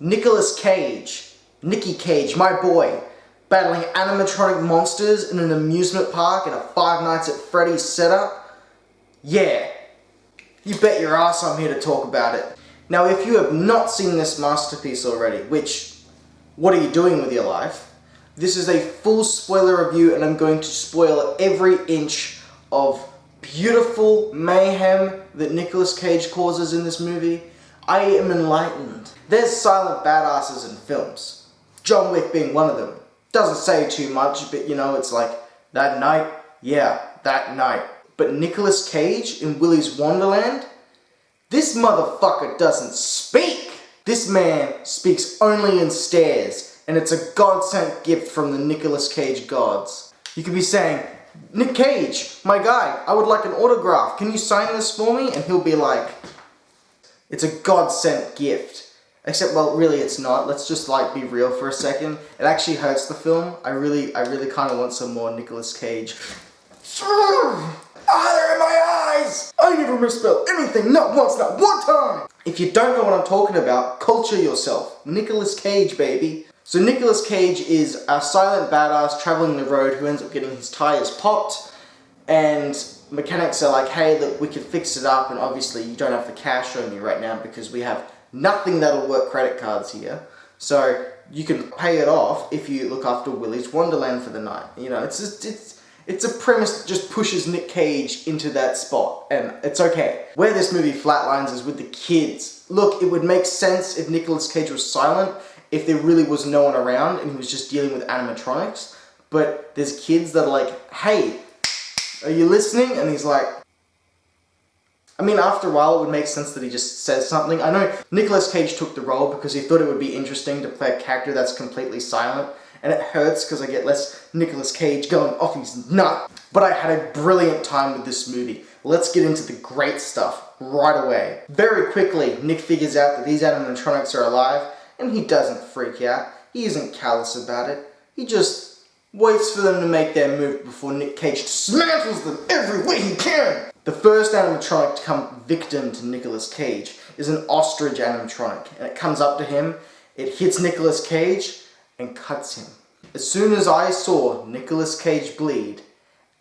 Nicolas Cage, Nicky Cage, my boy, battling animatronic monsters in an amusement park in a Five Nights at Freddy's setup? Yeah, you bet your ass I'm here to talk about it. Now, if you have not seen this masterpiece already, which, what are you doing with your life? This is a full spoiler review, and I'm going to spoil every inch of beautiful mayhem that Nicolas Cage causes in this movie. I am enlightened. There's silent badasses in films. John Wick being one of them. Doesn't say too much, but you know, it's like, that night? Yeah, that night. But Nicolas Cage in Willy's Wonderland? This motherfucker doesn't speak! This man speaks only in stares, and it's a God-sent gift from the Nicolas Cage gods. You could be saying, Nick Cage, my guy, I would like an autograph. Can you sign this for me? And he'll be like, it's a God-sent gift. Except, well, really it's not. Let's just, like, be real for a second. It actually hurts the film. I really kind of want some more Nicolas Cage. They're in my eyes! I never misspelled anything, not once, not one time! If you don't know what I'm talking about, culture yourself. Nicolas Cage, baby. So Nicolas Cage is a silent badass traveling the road who ends up getting his tires popped, and mechanics are like, hey, look, we can fix it up, and obviously you don't have the cash on you right now because we have nothing that'll work credit cards here. So you can pay it off if you look after Willy's Wonderland for the night. You know, it's a premise that just pushes Nick Cage into that spot, and it's okay. Where this movie flatlines is with the kids. Look, it would make sense if Nicolas Cage was silent, if there really was no one around and he was just dealing with animatronics, but there's kids that are like, hey, are you listening? And he's like, I mean, after a while it would make sense that he just says something. I know Nicolas Cage took the role because he thought it would be interesting to play a character that's completely silent, and it hurts because I get less Nicolas Cage going off his nut. But I had a brilliant time with this movie. Let's get into the great stuff right away. Very quickly, Nick figures out that these animatronics are alive, and he doesn't freak out. He isn't callous about it. He just waits for them to make their move before Nick Cage dismantles them every way he can. The first animatronic to come victim to Nicolas Cage is an ostrich animatronic, and it comes up to him, it hits Nicolas Cage, and cuts him. As soon as I saw Nicolas Cage bleed,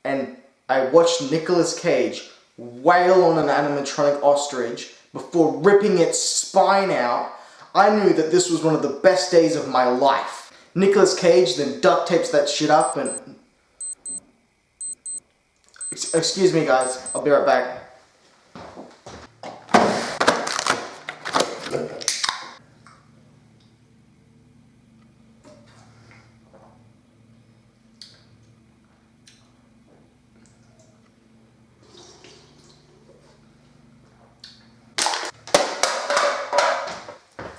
and I watched Nicolas Cage wail on an animatronic ostrich before ripping its spine out, I knew that this was one of the best days of my life. Nicolas Cage then duct tapes that shit up and... Excuse me guys, I'll be right back.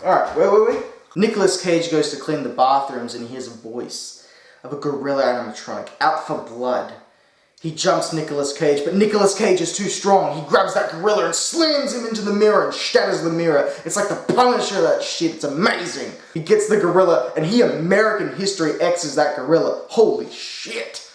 Alright, wait. Nicolas Cage goes to clean the bathrooms and he hears a voice of a gorilla animatronic out for blood. He jumps Nicolas Cage, but Nicolas Cage is too strong. He grabs that gorilla and slams him into the mirror and shatters the mirror. It's like the Punisher, that shit. It's amazing. He gets the gorilla and he American History X's that gorilla. Holy shit.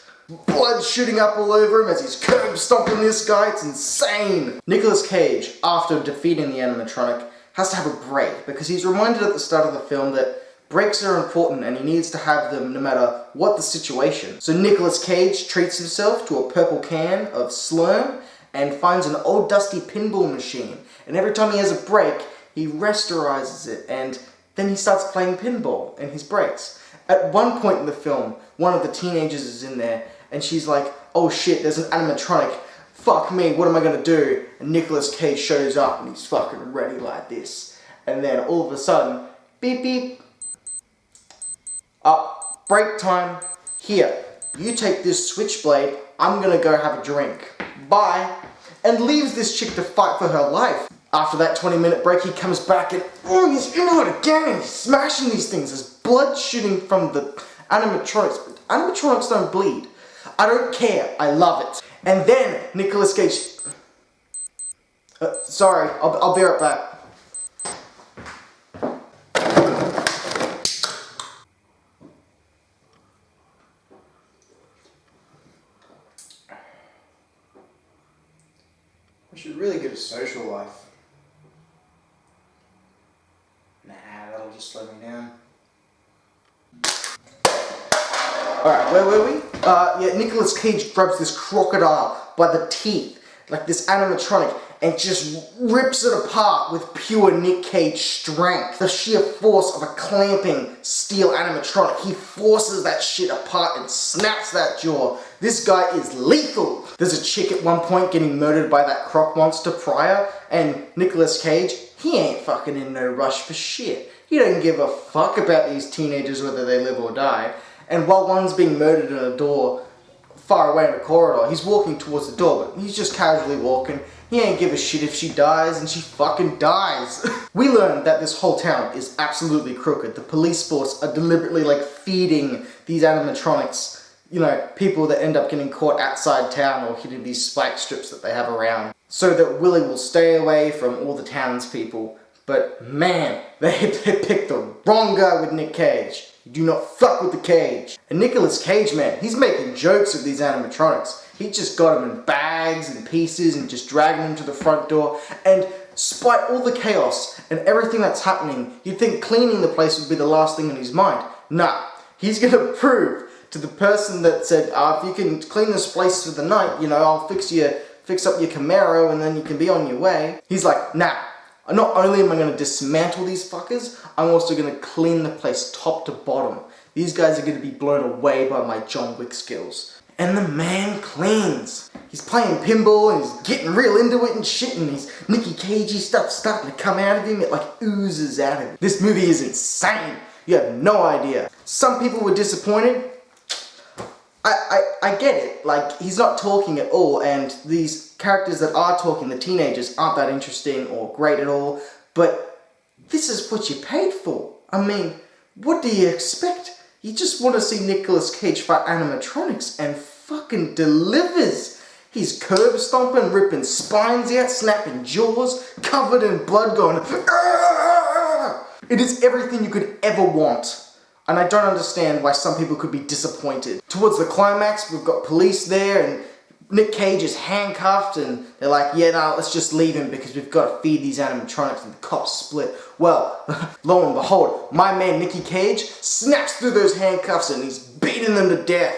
Blood shooting up all over him as he's curb stomping this guy. It's insane. Nicolas Cage, after defeating the animatronic, has to have a break because he's reminded at the start of the film that breaks are important and he needs to have them no matter what the situation. So Nicolas Cage treats himself to a purple can of Slurm and finds an old dusty pinball machine. And every time he has a break, he rasterizes it and then he starts playing pinball in his breaks. At one point in the film, one of the teenagers is in there and she's like, oh shit, there's an animatronic. Fuck me, what am I gonna do? And Nicolas Cage shows up and he's fucking ready like this. And then all of a sudden, beep beep. Break time. Here, you take this switchblade, I'm gonna go have a drink. Bye. And leaves this chick to fight for her life. After that 20-minute break, he comes back and, oh, he's into it again. He's smashing these things. There's blood shooting from the animatronics. But animatronics don't bleed. I don't care. I love it. And then Nicolas Cage... sorry, I'll be right back. We should really get a social life. Nah, that'll just slow me down. Alright, where were we? Yeah, Nicolas Cage grabs this crocodile by the teeth, like this animatronic, and just rips it apart with pure Nick Cage strength. The sheer force of a clamping steel animatronic. He forces that shit apart and snaps that jaw. This guy is lethal. There's a chick at one point getting murdered by that croc monster Pryor, and Nicolas Cage, he ain't fucking in no rush for shit. He doesn't give a fuck about these teenagers whether they live or die. And while one's being murdered in a door far away in the corridor, he's walking towards the door, but he's just casually walking. He ain't give a shit if she dies, and she fucking dies. We learned that this whole town is absolutely crooked. The police force are deliberately like feeding these animatronics, you know, people that end up getting caught outside town or hitting these spike strips that they have around, so that Willie will stay away from all the townspeople. But man, they picked the wrong guy with Nick Cage. You do not fuck with the Cage. And Nicolas Cage, man, he's making jokes of these animatronics. He just got them in bags and pieces and just dragging them to the front door. And despite all the chaos and everything that's happening, you'd think cleaning the place would be the last thing on his mind. Nah, he's gonna prove to the person that said, if you can clean this place for the night, you know, I'll fix up your Camaro and then you can be on your way. He's like, nah. Not only am I going to dismantle these fuckers, I'm also going to clean the place top to bottom. These guys are going to be blown away by my John Wick skills. And the man cleans. He's playing pinball and he's getting real into it and shit, and his Nicky Cagey stuff starting to come out of him. It like oozes out of him. This movie is insane. You have no idea. Some people were disappointed. I get it, like, he's not talking at all, and these characters that are talking, the teenagers, aren't that interesting or great at all, but this is what you paid for. I mean, what do you expect? You just want to see Nicolas Cage fight animatronics, and fucking delivers. He's curb stomping, ripping spines out, snapping jaws, covered in blood, going, Argh! It is everything you could ever want. And I don't understand why some people could be disappointed. Towards the climax, we've got police there, and Nick Cage is handcuffed, and they're like, yeah, no, let's just leave him because we've got to feed these animatronics, and the cops split. Well, lo and behold, my man Nicky Cage snaps through those handcuffs and he's beating them to death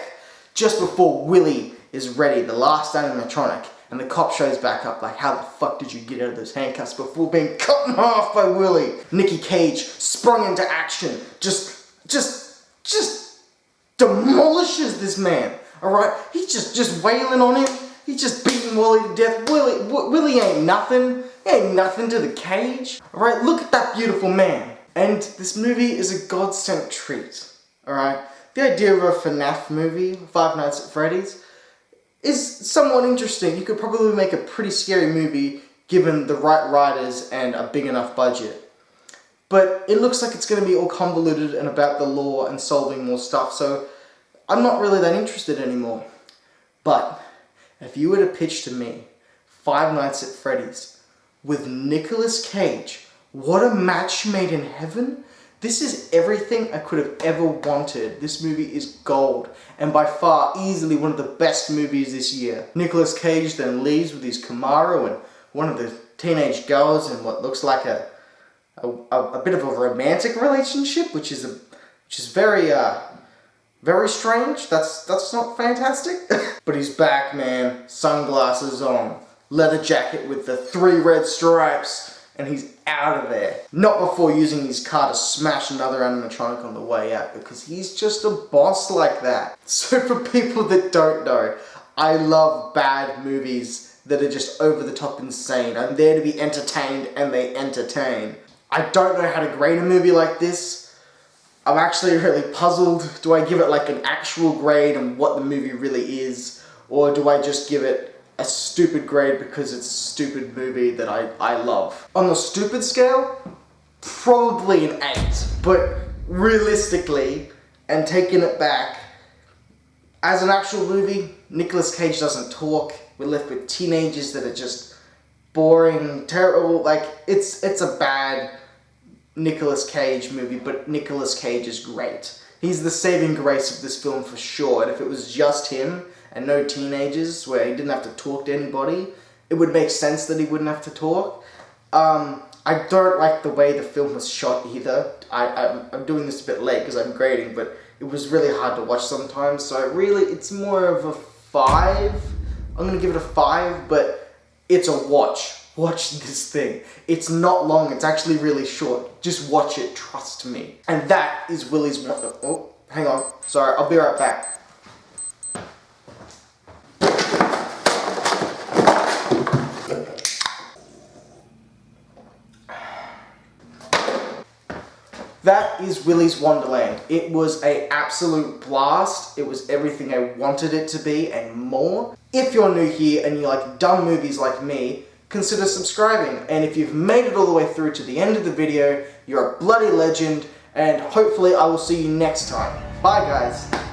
just before Willie is ready, the last animatronic. And the cop shows back up like, how the fuck did you get out of those handcuffs before being cut in half by Willie? Nicky Cage sprung into action, just demolishes this man, alright? He's just wailing on him. He's just beating Willie to death. Willie ain't nothing. He ain't nothing to the Cage. Alright, look at that beautiful man. And this movie is a God-sent treat, alright? The idea of a FNAF movie, Five Nights at Freddy's, is somewhat interesting. You could probably make a pretty scary movie given the right writers and a big enough budget. But it looks like it's going to be all convoluted and about the law and solving more stuff, so I'm not really that interested anymore. But if you were to pitch to me Five Nights at Freddy's with Nicolas Cage, what a match made in heaven. This is everything I could have ever wanted. This movie is gold, and by far easily one of the best movies this year. Nicolas Cage then leaves with his Camaro and one of the teenage girls in what looks like a bit of a romantic relationship, which is very strange. That's not fantastic. But he's back, man. Sunglasses on, leather jacket with the 3 red stripes, and he's out of there. Not before using his car to smash another animatronic on the way out, because he's just a boss like that. So for people that don't know, I love bad movies that are just over the top insane. I'm there to be entertained, and they entertain. I don't know how to grade a movie like this. I'm actually really puzzled. Do I give it like an actual grade and what the movie really is? Or do I just give it a stupid grade because it's a stupid movie that I love? On the stupid scale, probably an 8. But realistically, and taking it back, as an actual movie, Nicolas Cage doesn't talk. We're left with teenagers that are just boring, terrible, like, it's a bad Nicolas Cage movie, but Nicolas Cage is great. He's the saving grace of this film for sure, and if it was just him and no teenagers, where he didn't have to talk to anybody, it would make sense that he wouldn't have to talk. I don't like the way the film was shot either. I'm doing this a bit late because I'm grading, but it was really hard to watch sometimes. So really, it's more of a 5. I'm gonna give it a 5, but it's a watch. Watch this thing. It's not long. It's actually really short. Just watch it. Trust me. And that is Willy's Wonderland. Oh, hang on. Sorry, I'll be right back. That is Willy's Wonderland. It was an absolute blast. It was everything I wanted it to be and more. If you're new here and you like dumb movies like me, consider subscribing. And if you've made it all the way through to the end of the video, you're a bloody legend, and hopefully I will see you next time. Bye guys.